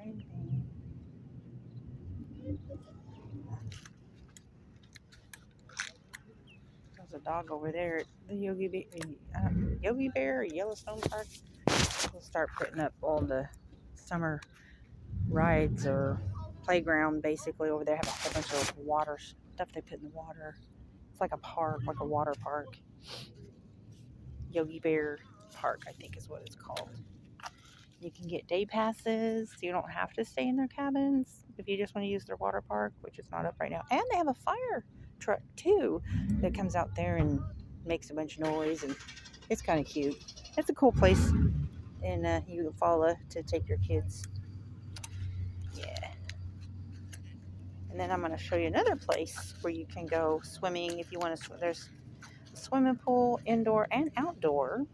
anything. There's a dog over there at the Yogi Bear or Yellowstone Park. We'll start putting up all the summer rides or playground basically over there. Have a whole bunch of water stuff they put in the water. It's like a park, like a water park. Yogi Bear Park, I think is what it's called. You can get day passes. You don't have to stay in their cabins if you just want to use their water park, which is not up right now. And they have a fire truck too that comes out there and makes a bunch of noise, and it's kind of cute. It's a cool place, and you can follow to take your kids. Yeah. And then I'm going to show you another place where you can go swimming if you want to swim. There's a swimming pool, indoor and outdoor.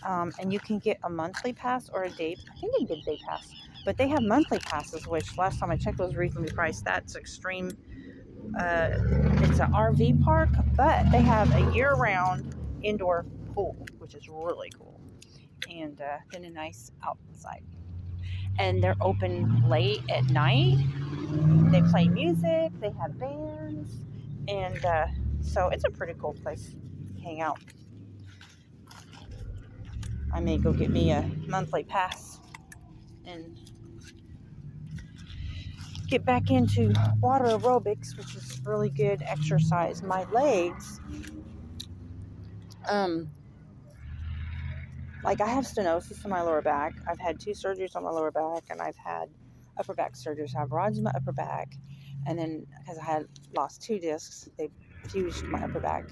And you can get a monthly pass or a day. I think they did day pass, but they have monthly passes, which last time I checked was reasonably priced. That's extreme. It's an RV park, but they have a year-round indoor pool, which is really cool, and then a nice outside. And they're open late at night. They play music. They have bands, and so it's a pretty cool place to hang out. I may go get me a monthly pass and get back into water aerobics, which is really good exercise. My legs, like I have stenosis in my lower back. I've had 2 surgeries on my lower back, and I've had upper back surgeries. I have rods in my upper back, and then because I had lost 2 discs, they fused my upper back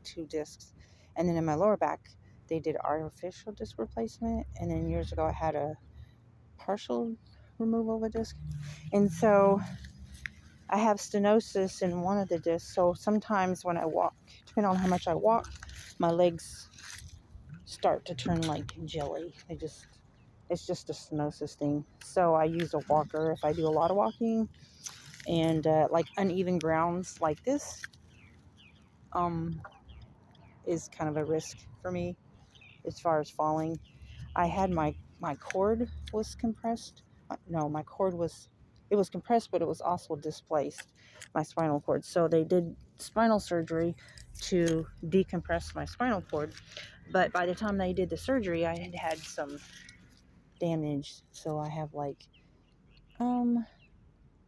2 discs, and then in my lower back they did artificial disc replacement, and then years ago I had a partial removal of a disc, and so I have stenosis in one of the discs. So sometimes when I walk, depending on how much I walk, my legs start to turn like jelly. It's just a stenosis thing. So I use a walker if I do a lot of walking, and like uneven grounds like this is kind of a risk for me as far as falling. I had my cord was compressed. No, my cord was, it was compressed, but it was also displaced, my spinal cord. So they did spinal surgery to decompress my spinal cord. But by the time they did the surgery, I had some damage. So I have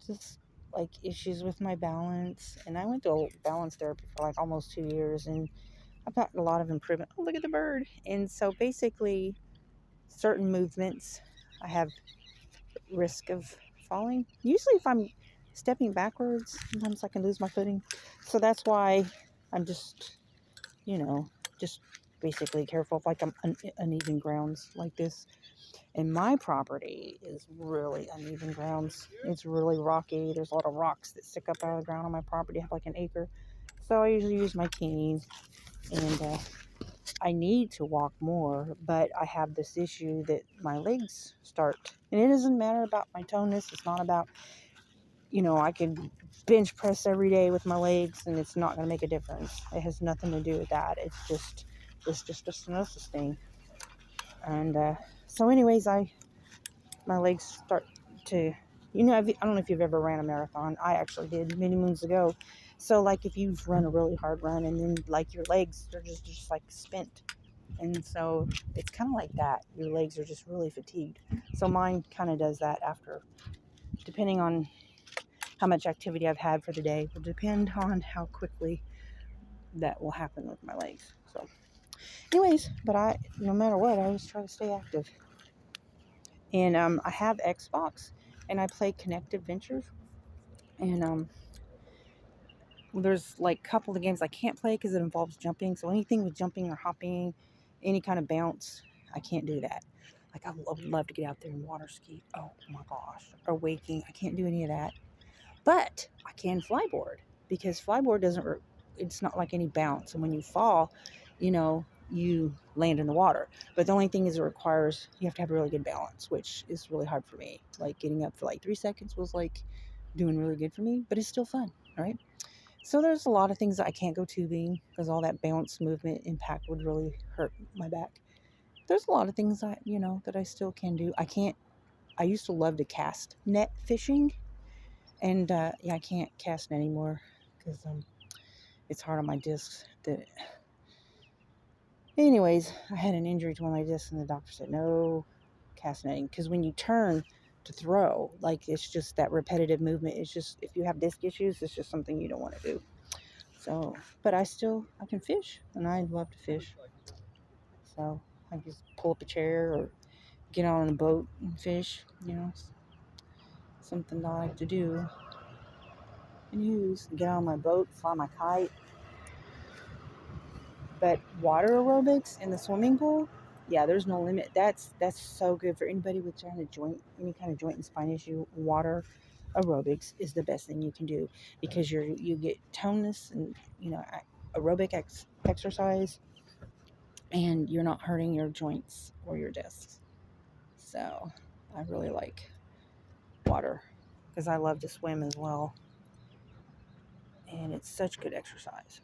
just like issues with my balance. And I went to balance therapy for like almost 2 years, and I've gotten a lot of improvement. Oh, look at the bird. And so basically, certain movements, I have risk of falling. Usually if I'm stepping backwards, sometimes I can lose my footing. So that's why I'm just, you know, just basically careful of like uneven grounds like this. And my property is really uneven grounds. It's really rocky. There's a lot of rocks that stick up out of the ground on my property. I have like an acre. So I usually use my cane, and I need to walk more, but I have this issue that my legs start, and it doesn't matter about my tonus. It's not about, I can bench press every day with my legs, and it's not going to make a difference. It has nothing to do with that. It's just a stenosis thing. And so anyways, my legs start to, I don't know if you've ever ran a marathon. I actually did many moons ago. So like if you've run a really hard run, and then like your legs are just like spent. And so it's kind of like that. Your legs are just really fatigued. So mine kind of does that after, depending on how much activity I've had for the day, will depend on how quickly that will happen with my legs. So anyways, but no matter what, I always try to stay active. And I have Xbox, and I play Connect Adventures. And there's like a couple of games I can't play because it involves jumping. So anything with jumping or hopping, any kind of bounce, I can't do that. Like I would love to get out there and water ski. Oh my gosh. Or waking. I can't do any of that. But I can flyboard, because flyboard it's not like any bounce. And when you fall, you land in the water. But the only thing is you have to have really good balance, which is really hard for me. Like getting up for like 3 seconds was like doing really good for me, but it's still fun. All right. So there's a lot of things that I can't go tubing because all that bounce movement impact would really hurt my back. There's a lot of things that I still can do. I can't I used to love to cast net fishing, and yeah, I can't cast net anymore because it's hard on my discs. Anyways, I had an injury to one of my discs, and the doctor said no cast netting, because when you turn to throw, like, it's just that repetitive movement. It's just, if you have disc issues, it's just something you don't want to do. So, but I can fish, and I love to fish. So I just pull up a chair or get on a boat and fish. Something I like to do. And get on my boat, fly my kite. But water aerobics in the swimming pool, yeah, there's no limit. That's so good for anybody with any kind of joint and spine issue. Water aerobics is the best thing you can do, because you get toneness and aerobic exercise, and you're not hurting your joints or your discs. So I really like water because I love to swim as well, and it's such good exercise.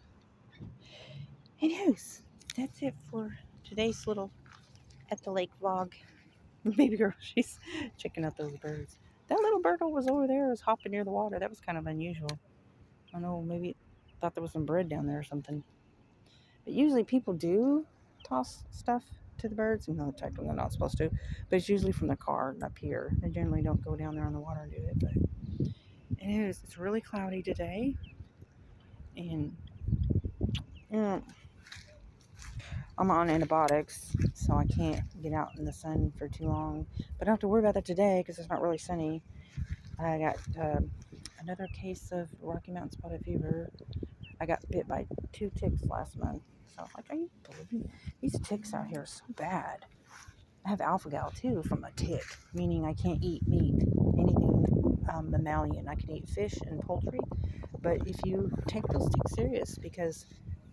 Anyways, that's it for today's little at the lake vlog. Baby girl, she's checking out those birds. That little bird was over there, was hopping near the water. That was kind of unusual. I don't know, maybe it thought there was some bread down there or something. But usually people do toss stuff to the birds. Technically they're not supposed to, but it's usually from the car up here. They generally don't go down there on the water and do it. But it's really cloudy today, and I'm on antibiotics, so I can't get out in the sun for too long. But I don't have to worry about that today because it's not really sunny. I got another case of Rocky Mountain spotted fever. I got bit by 2 ticks last month. So are you believing these ticks out here are so bad? I have alpha-gal too from a tick, meaning I can't eat meat, anything mammalian. I can eat fish and poultry, but if you take those ticks serious, because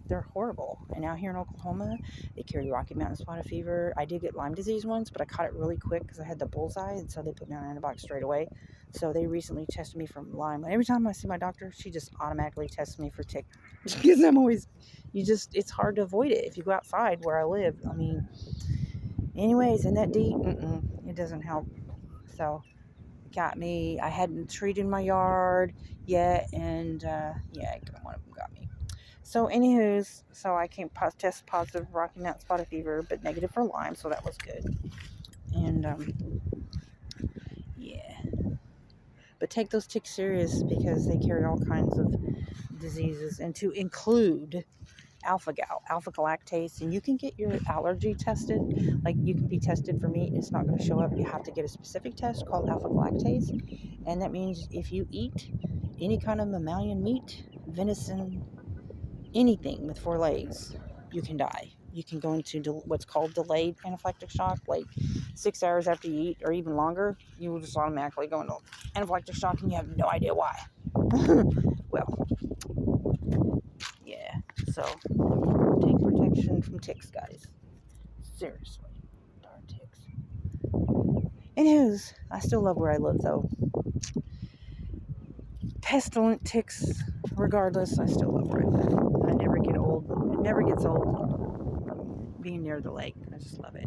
they're horrible. And out here in Oklahoma, they carry Rocky Mountain spotted fever. I did get Lyme disease once, but I caught it really quick because I had the bullseye, and so they put me on antibiotics straight away. So they recently tested me for Lyme. And every time I see my doctor, she just automatically tests me for tick. Because it's hard to avoid it if you go outside where I live. Anyways, in that deep, it doesn't help. So got me. I hadn't treated my yard yet, and one of them got me. So anywho's, I came test positive for Rocky Mountain spotted fever, but negative for Lyme, so that was good. And but take those ticks serious, because they carry all kinds of diseases, and to include alpha-gal, alpha-galactase. And you can get your allergy tested. Like, you can be tested for meat and it's not going to show up. You have to get a specific test called alpha-galactase, and that means if you eat any kind of mammalian meat, venison, anything with 4 legs, you can die. You can go into what's called delayed anaphylactic shock, like 6 hours after you eat, or even longer. You will just automatically go into anaphylactic shock, and you have no idea why. Well, yeah. So take protection from ticks, guys. Seriously, darn ticks. Anywho's, I still love where I live, though. Pestilent ticks, regardless, I still love where I live. I never get old. It never gets old being near the lake. I just love it.